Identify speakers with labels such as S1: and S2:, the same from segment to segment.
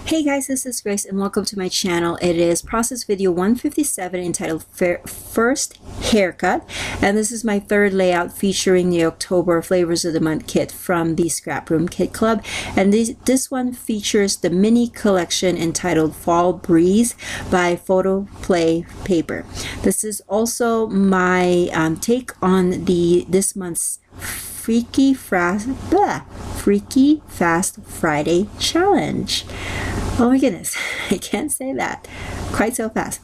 S1: Hey guys, this is Grace and welcome to my channel. It is process video 157 entitled First Haircut, and this is my third layout featuring the October Flavors of the Month kit from the Scraproom Kit Club, and this one features the mini collection entitled Fall Breeze by Photo Play Paper. This is also my take on this month's Freaky Fast Friday challenge. Oh my goodness, I can't say that quite so fast.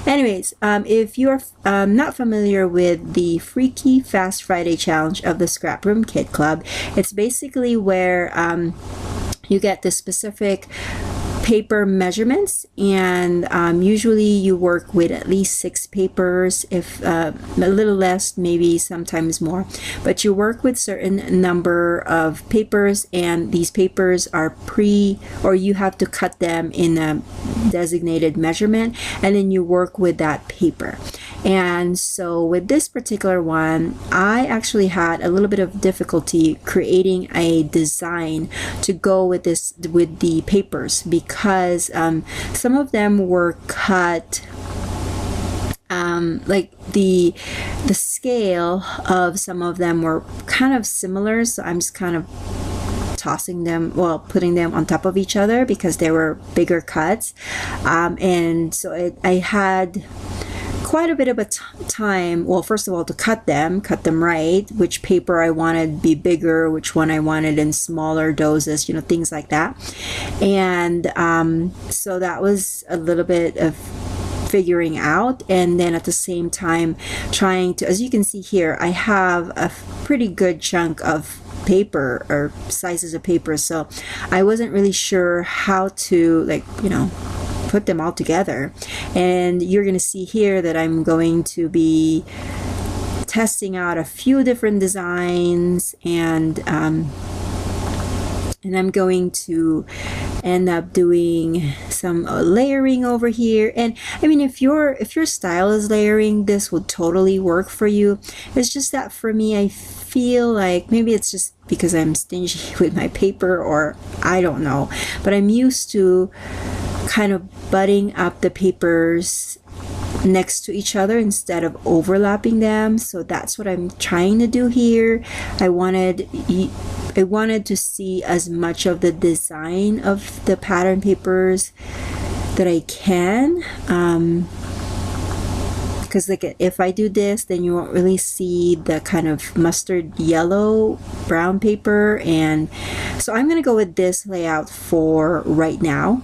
S1: Anyways, if you're not familiar with the Freaky Fast Friday challenge of the Scraproom Kit Club, it's basically where you get the specific paper measurements, and usually you work with at least 6 papers, if a little less, maybe sometimes more, but you work with certain number of papers, and these papers are or you have to cut them in a designated measurement, and then you work with that paper. And so with this particular one, I actually had a little bit of difficulty creating a design to go with the papers, because some of them were cut like the scale of some of them were kind of similar, so I'm just kind of tossing them, well, putting them on top of each other because they were bigger cuts, and so I had quite a bit of a time, well, first of all, to cut them right, which paper I wanted be bigger, which one I wanted in smaller doses, you know, things like that. And so that was a little bit of figuring out, and then at the same time trying to, as you can see here, I have a pretty good chunk of paper or sizes of paper, so I wasn't really sure how to, like, you know, put them all together. And you're going to see here that I'm going to be testing out a few different designs, and I'm going to end up doing some layering over here. And I mean, if your style is layering, this would totally work for you. It's just that for me, I feel like maybe it's just because I'm stingy with my paper, or I don't know, but I'm used to kind of butting up the papers next to each other instead of overlapping them. So that's what I'm trying to do here. I wanted to see as much of the design of the pattern papers that I can, because like if I do this, then you won't really see the kind of mustard yellow brown paper. And so I'm going to go with this layout for right now.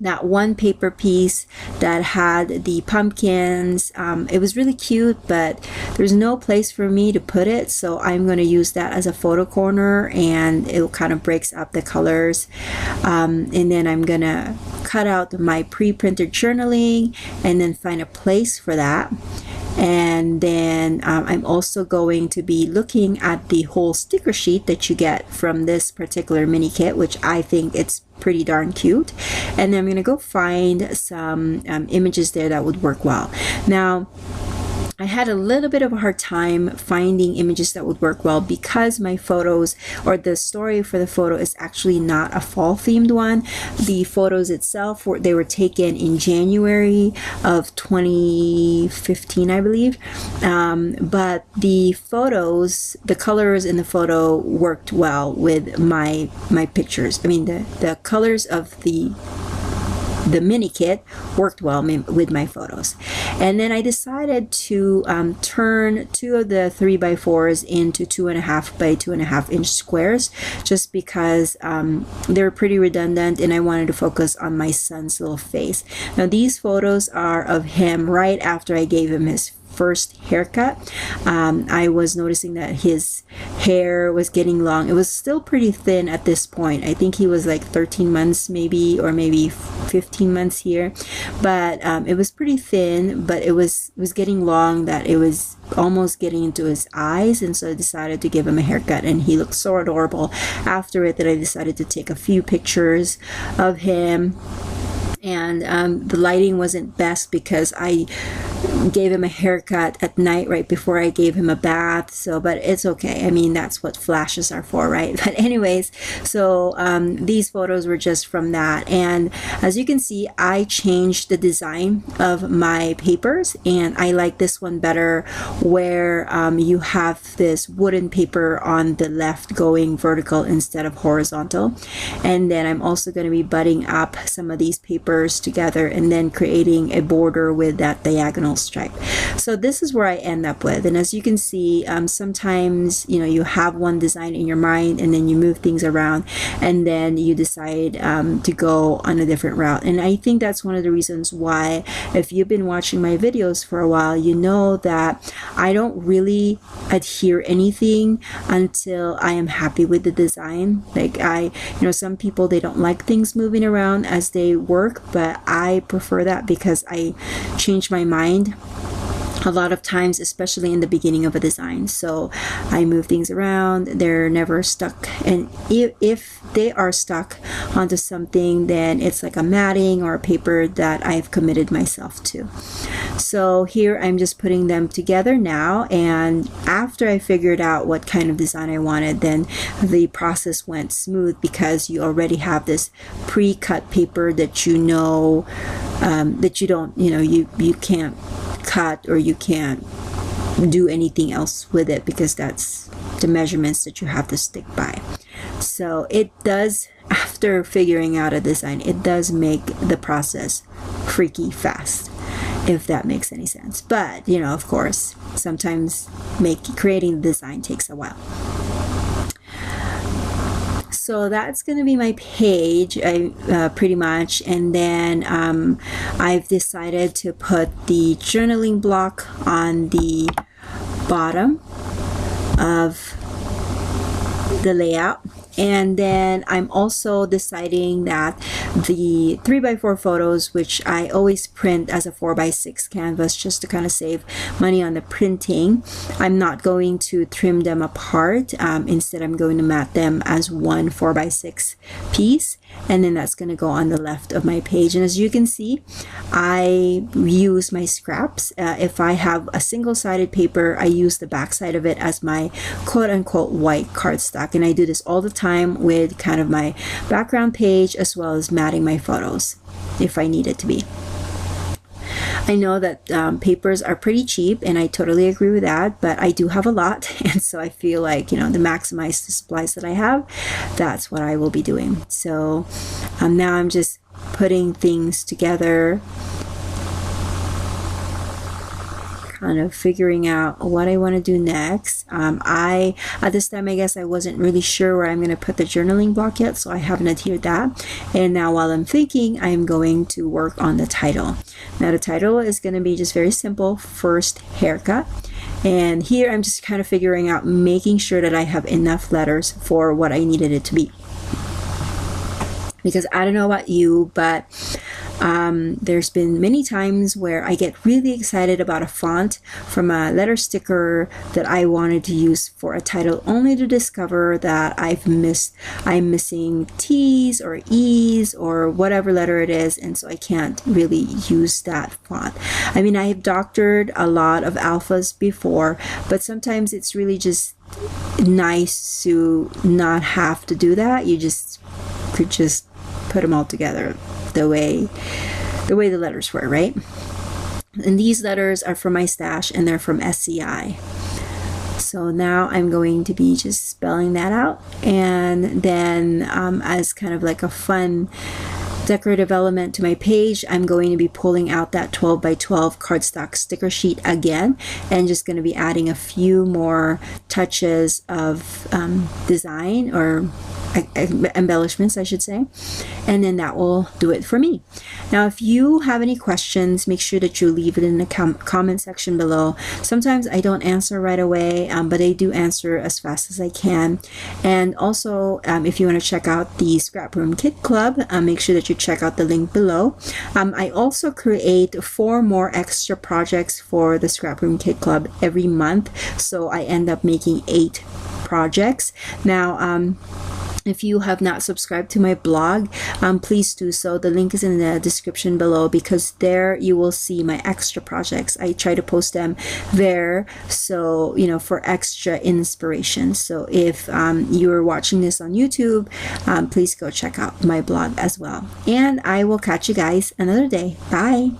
S1: That one paper piece that had the pumpkins, it was really cute, but there's no place for me to put it, so I'm going to use that as a photo corner, and it kind of breaks up the colors. And then I'm going to cut out my pre-printed journaling and then find a place for that. And then I'm also going to be looking at the whole sticker sheet that you get from this particular mini kit, which I think it's pretty darn cute. And then I'm going to go find some images there that would work well. Now, I had a little bit of a hard time finding images that would work well because my photos, or the story for the photo, is actually not a fall themed one. The photos itself they were taken in January of 2015, I believe, but the photos, the colors in the photo worked well with my pictures. I mean, the colors of the mini kit worked well with my photos. And then I decided to turn 2 of the 3x4s into 2.5 by 2.5 inch squares, just because they're pretty redundant and I wanted to focus on my son's little face. Now these photos are of him right after I gave him his first haircut. I was noticing that his hair was getting long. It was still pretty thin at this point. I think he was like 13 months maybe, or maybe 15 months here, but it was pretty thin, but it was getting long, that it was almost getting into his eyes. And so I decided to give him a haircut, and he looked so adorable after it that I decided to take a few pictures of him. And the lighting wasn't best because I gave him a haircut at night right before I gave him a bath. So, but it's okay. I mean, that's what flashes are for, right? But anyways, so these photos were just from that. And as you can see, I changed the design of my papers, and I like this one better, where you have this wooden paper on the left going vertical instead of horizontal. And then I'm also going to be butting up some of these papers together and then creating a border with that diagonal stripe. So this is where I end up with. And as you can see, sometimes you have one design in your mind and then you move things around and then you decide to go on a different route. And I think that's one of the reasons why, if you've been watching my videos for a while, you know that I don't really adhere anything until I am happy with the design. Like some people, they don't like things moving around as they work, but I prefer that because I change my mind a lot of times, especially in the beginning of a design. So I move things around, they're never stuck. And if they are stuck onto something, then it's like a matting or a paper that I've committed myself to. So here I'm just putting them together now, and after I figured out what kind of design I wanted, then the process went smooth because you already have this pre-cut paper that that you don't, you can't cut or you can't do anything else with it because that's the measurements that you have to stick by. So it does, after figuring out a design, it does make the process freaky fast, if that makes any sense. But of course, sometimes creating the design takes a while. So that's going to be my page, pretty much. And then I've decided to put the journaling block on the bottom of the layout. And then I'm also deciding that the 3x4 photos, which I always print as a 4x6 canvas just to kind of save money on the printing, I'm not going to trim them apart. Instead, I'm going to mat them as one 4x6 piece. And then that's going to go on the left of my page. And as you can see, I use my scraps. If I have a single-sided paper, I use the back side of it as my quote-unquote white cardstock. And I do this all the time with kind of my background page as well as matting my photos if I need it to be. I know that papers are pretty cheap, and I totally agree with that, but I do have a lot, and so I feel like, to maximize the supplies that I have, that's what I will be doing. So now I'm just putting things together, kind of figuring out what I want to do next. At this time, I guess I wasn't really sure where I'm going to put the journaling block yet, so I haven't adhered that. And now while I'm thinking, I'm going to work on the title. Now the title is going to be just very simple, First Haircut. And here I'm just kind of figuring out, making sure that I have enough letters for what I needed it to be. Because I don't know about you, but there's been many times where I get really excited about a font from a letter sticker that I wanted to use for a title, only to discover that I'm missing T's or E's or whatever letter it is, and so I can't really use that font. I mean, I have doctored a lot of alphas before, but sometimes it's really just nice to not have to do that. You could just put them all together the way the letters were, right? And these letters are from my stash, and they're from SCI. So now I'm going to be just spelling that out, and then as kind of like a fun decorative element to my page, I'm going to be pulling out that 12x12 cardstock sticker sheet again, and just going to be adding a few more touches of design or embellishments, I should say, and then that will do it for me. Now, if you have any questions, make sure that you leave it in the comment section below. Sometimes I don't answer right away, but I do answer as fast as I can. And also, if you want to check out the Scraproom Kit Club, make sure that you check out the link below. I also create 4 more extra projects for the Scraproom Kit Club every month, so I end up making 8 projects. Now, If you have not subscribed to my blog, please do so. The link is in the description below, because there you will see my extra projects. I try to post them there, so for extra inspiration. So if you're watching this on YouTube, please go check out my blog as well. And I will catch you guys another day. Bye.